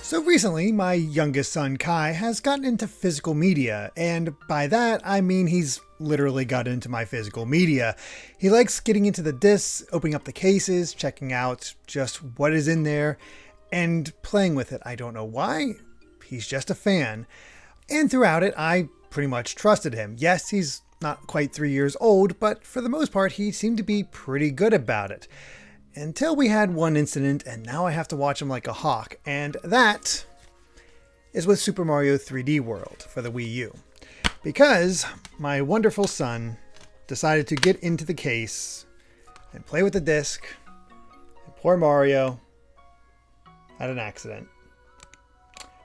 So recently, my youngest son Kai has gotten into physical media, and by that I mean he's literally got into my physical media. He likes getting into the discs, opening up the cases, checking out just what is in there, and playing with it. I don't know why, he's just a fan. And throughout it, I pretty much trusted him. Yes, he's not quite 3 years old, but for the most part, he seemed to be pretty good about it. Until we had one incident, and now I have to watch him like a hawk, and that is with Super Mario 3D World for the Wii U. Because my wonderful son decided to get into the case and play with the disc, and poor Mario had an accident.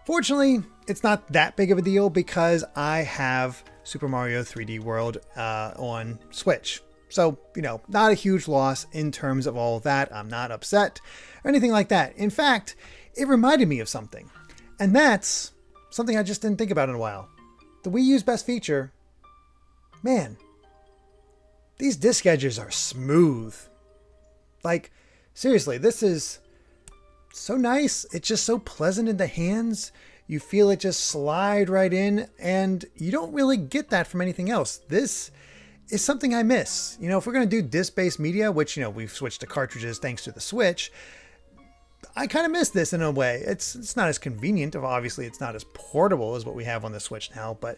Fortunately, it's not that big of a deal because I have Super Mario 3D World on Switch. So, not a huge loss in terms of all of that. I'm not upset or anything like that. In fact, it reminded me of something. And that's something I just didn't think about in a while. The Wii U's best feature, man, these disc edges are smooth. Like, seriously, this is so nice. It's just so pleasant in the hands. You feel it just slide right in, and you don't really get that from anything else. This is something I miss. If we're going to do disc-based media, which, we've switched to cartridges thanks to the Switch, I kind of miss this in a way. It's not as convenient. Obviously, it's not as portable as what we have on the Switch now, but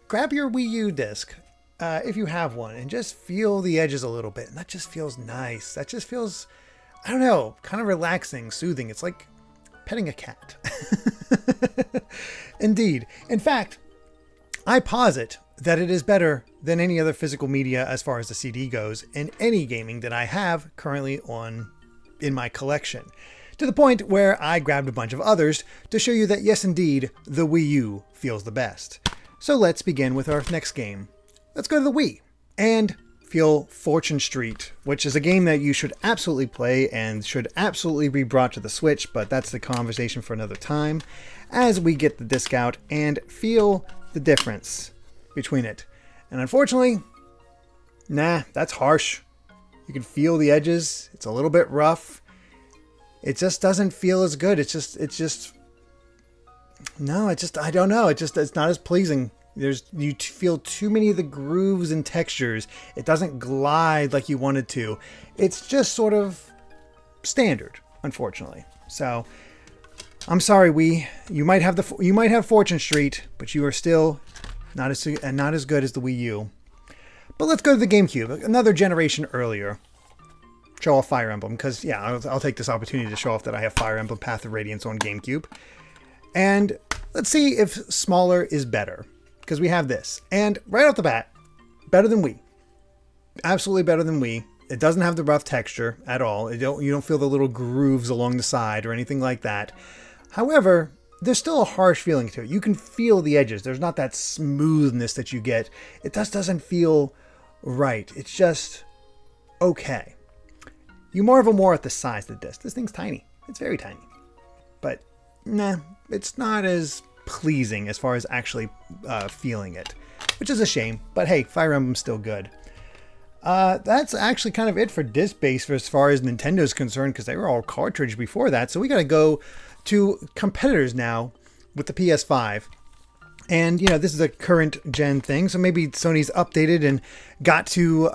grab your Wii U disc, if you have one, and just feel the edges a little bit. And that just feels nice. That just feels, I don't know, kind of relaxing, soothing. It's like petting a cat. Indeed. In fact, I posit that it is better than any other physical media as far as the CD goes in any gaming that I have currently in my collection. To the point where I grabbed a bunch of others to show you that yes indeed, the Wii U feels the best. So let's begin with our next game. Let's go to the Wii and feel Fortune Street, which is a game that you should absolutely play and should absolutely be brought to the Switch, but that's the conversation for another time, as we get the disc out and feel the difference between it. And unfortunately, that's harsh. You can feel the edges. It's a little bit rough. It just doesn't feel as good. I don't know. It's not as pleasing. You feel too many of the grooves and textures. It doesn't glide like you want it to. It's just sort of standard, unfortunately. So I'm sorry, Wii. You might have Fortune Street, but you are still not as good as the Wii U. But let's go to the GameCube, another generation earlier. Show off Fire Emblem, because I'll take this opportunity to show off that I have Fire Emblem Path of Radiance on GameCube. And let's see if smaller is better, because we have this. And right off the bat, better than Wii. Absolutely better than Wii. It doesn't have the rough texture at all. You don't feel the little grooves along the side or anything like that. However, there's still a harsh feeling to it. You can feel the edges. There's not that smoothness that you get. It just doesn't feel right. It's just okay. You marvel more at the size of the disc. This thing's tiny. It's very tiny. But it's not as pleasing as far as actually feeling it, which is a shame. But hey, Fire Emblem's still good. That's actually kind of it for disc-based as far as Nintendo's concerned, because they were all cartridge before that. So we got to go to competitors now with the PS5. And, this is a current gen thing, so maybe Sony's updated and got to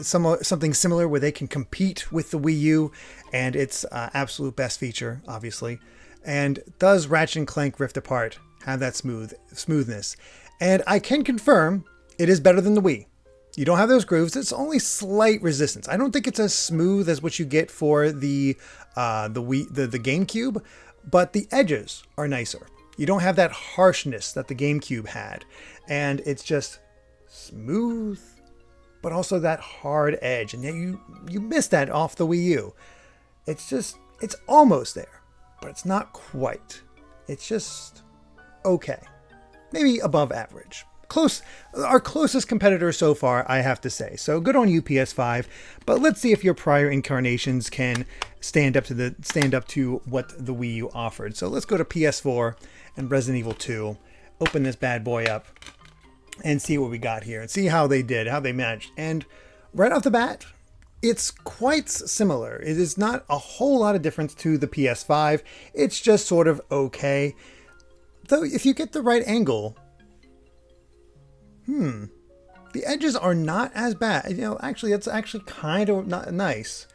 something similar where they can compete with the Wii U and its absolute best feature, obviously. And does Ratchet & Clank Rift Apart have that smoothness? And I can confirm it is better than the Wii. You don't have those grooves. It's only slight resistance. I don't think it's as smooth as what you get for the Wii, the GameCube, but the edges are nicer. You don't have that harshness that the GameCube had. And it's just smooth, but also that hard edge. And yet you miss that off the Wii U. It's almost there, but it's not quite. It's just okay. Maybe above average. Our closest competitor so far, I have to say. So good on you, PS5. But let's see if your prior incarnations can stand up to what the Wii U offered. So let's go to PS4 and Resident Evil 2. Open this bad boy up and see what we got here and see how they did, how they managed. And right off the bat, It's quite similar. It is not a whole lot of difference to the PS5. It's just sort of okay. Though if you get the right angle, the edges are not as bad. You know, actually, it's actually kind of not nice.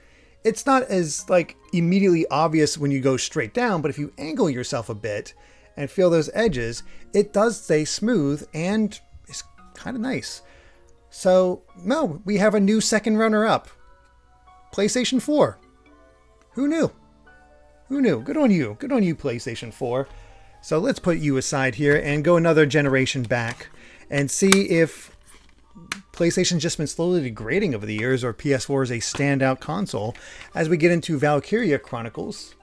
It's not as like immediately obvious when you go straight down, but if you angle yourself a bit and feel those edges, it does stay smooth and it's kind of nice. So, no, we have a new second runner-up. PlayStation 4. Who knew? Who knew? Good on you. Good on you, PlayStation 4. So let's put you aside here and go another generation back and see if PlayStation's just been slowly degrading over the years or PS4 is a standout console as we get into Valkyria Chronicles,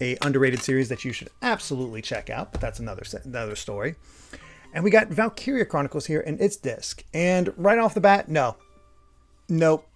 a underrated series that you should absolutely check out, but that's another story. And we got Valkyria Chronicles here and its disc. And right off the bat, nope.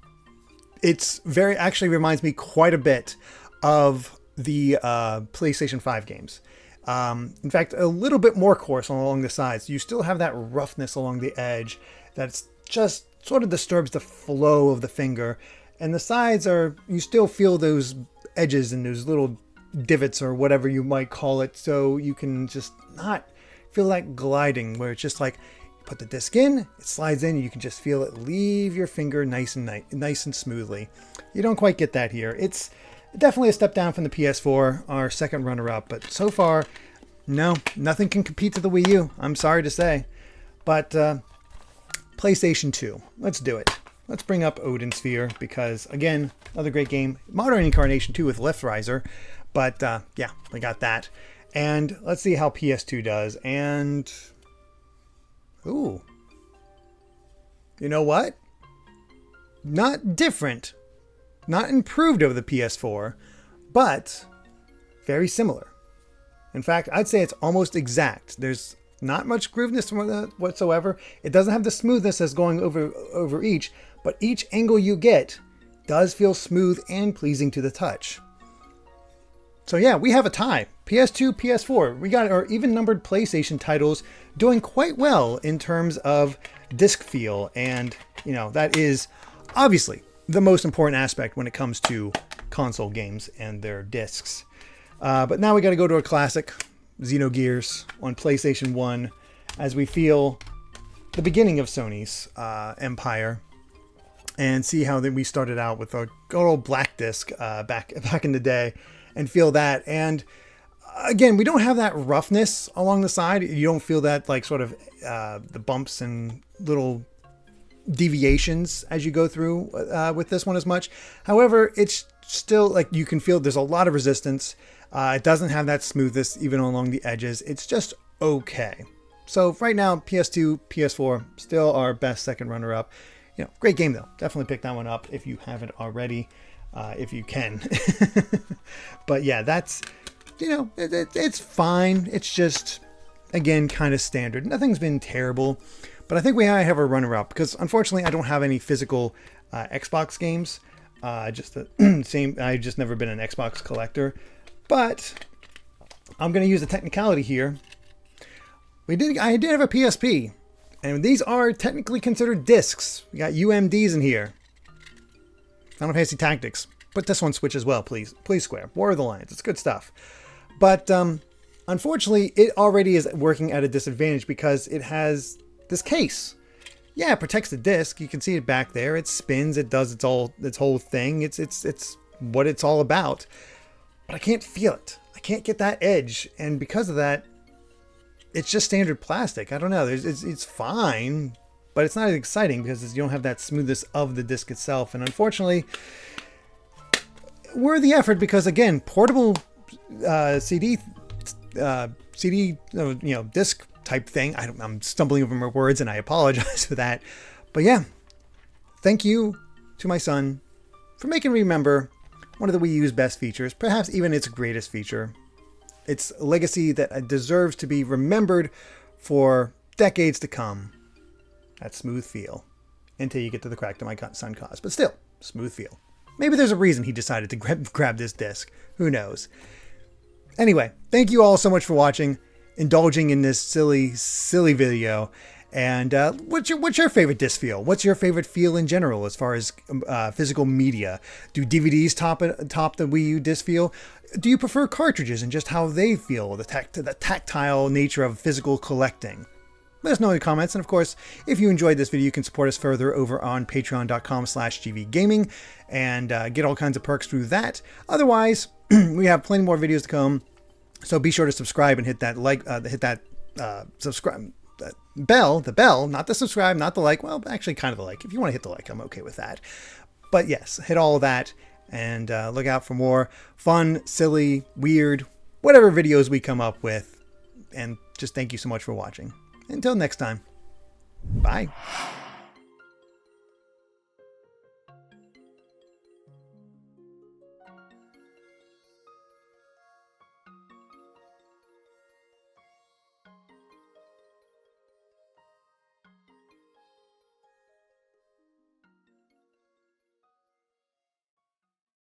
It's actually reminds me quite a bit of the PlayStation 5 games. In fact, a little bit more coarse along the sides. You still have that roughness along the edge that's just sort of disturbs the flow of the finger. And the sides you still feel those edges and those little divots or whatever you might call it. So you can just not feel that gliding where it's just like, put the disc in, it slides in, and you can just feel it leave your finger nice and smoothly. You don't quite get that here. It's definitely a step down from the PS4, our second runner-up, but so far, no, nothing can compete to the Wii U. I'm sorry to say. But PlayStation 2, let's do it. Let's bring up Odin Sphere because, again, another great game. Modern Incarnation 2 with Liftriser, but yeah, we got that. And let's see how PS2 does. And ooh. You know what? Not different. Not improved over the PS4, but very similar. In fact, I'd say it's almost exact. There's not much grooveness whatsoever. It doesn't have the smoothness as going over each, but each angle you get does feel smooth and pleasing to the touch. So yeah, we have a tie. PS2, PS4. We got our even-numbered PlayStation titles doing quite well in terms of disc feel. And, you know, that is obviously the most important aspect when it comes to console games and their discs. But now we got to go to a classic, Xenogears on PlayStation 1, as we feel the beginning of Sony's empire. And see how we started out with a good old black disc back in the day. And feel that. And again, we don't have that roughness along the side. You don't feel that like sort of the bumps and little deviations as you go through with this one as much. However, it's still like you can feel there's a lot of resistance. It doesn't have that smoothness even along the edges. It's just okay. So right now, PS2, PS4, still our best second runner-up. You know, great game though. Definitely pick that one up if you haven't already. If you can. But yeah, that's, you know, it's fine. It's just, again, kind of standard. Nothing's been terrible, but I think we have a runner-up because unfortunately I don't have any physical Xbox games. Just the same. I've just never been an Xbox collector, but I'm going to use a technicality here. I did have a PSP, and these are technically considered discs. We got UMDs in here. Final Fantasy Tactics. Put this one Switch as well, please. Please, Square. War of the Lions. It's good stuff. But unfortunately, it already is working at a disadvantage because it has this case. Yeah, it protects the disc. You can see it back there. It spins. It does its whole thing. It's what it's all about. But I can't feel it. I can't get that edge. And because of that, it's just standard plastic. I don't know. It's fine. But it's not as exciting because you don't have that smoothness of the disc itself. And unfortunately, worth the effort because, again, portable CD, disc type thing. I'm stumbling over my words and I apologize for that. But yeah, thank you to my son for making me remember one of the Wii U's best features, perhaps even its greatest feature. It's a legacy that deserves to be remembered for decades to come. That smooth feel until you get to the crack to my son cause, but still smooth feel. Maybe there's a reason he decided to grab this disc. Who knows? Anyway, thank you all so much for watching, indulging in this silly video, And what's your favorite disc feel? What's your favorite feel in general as far as physical media? Do DVDs top the Wii U disc feel? Do you prefer cartridges and just how they feel, the tactile nature of physical collecting? Let us know in the comments. And of course, if you enjoyed this video, you can support us further over on patreon.com/gvgaming and get all kinds of perks through that. Otherwise, we have plenty more videos to come. So be sure to subscribe and hit that subscribe bell, the bell, not the subscribe, not the like. Well, actually kind of the like. If you want to hit the like, I'm okay with that. But yes, hit all of that and look out for more fun, silly, weird, whatever videos we come up with. And just thank you so much for watching. Until next time, bye.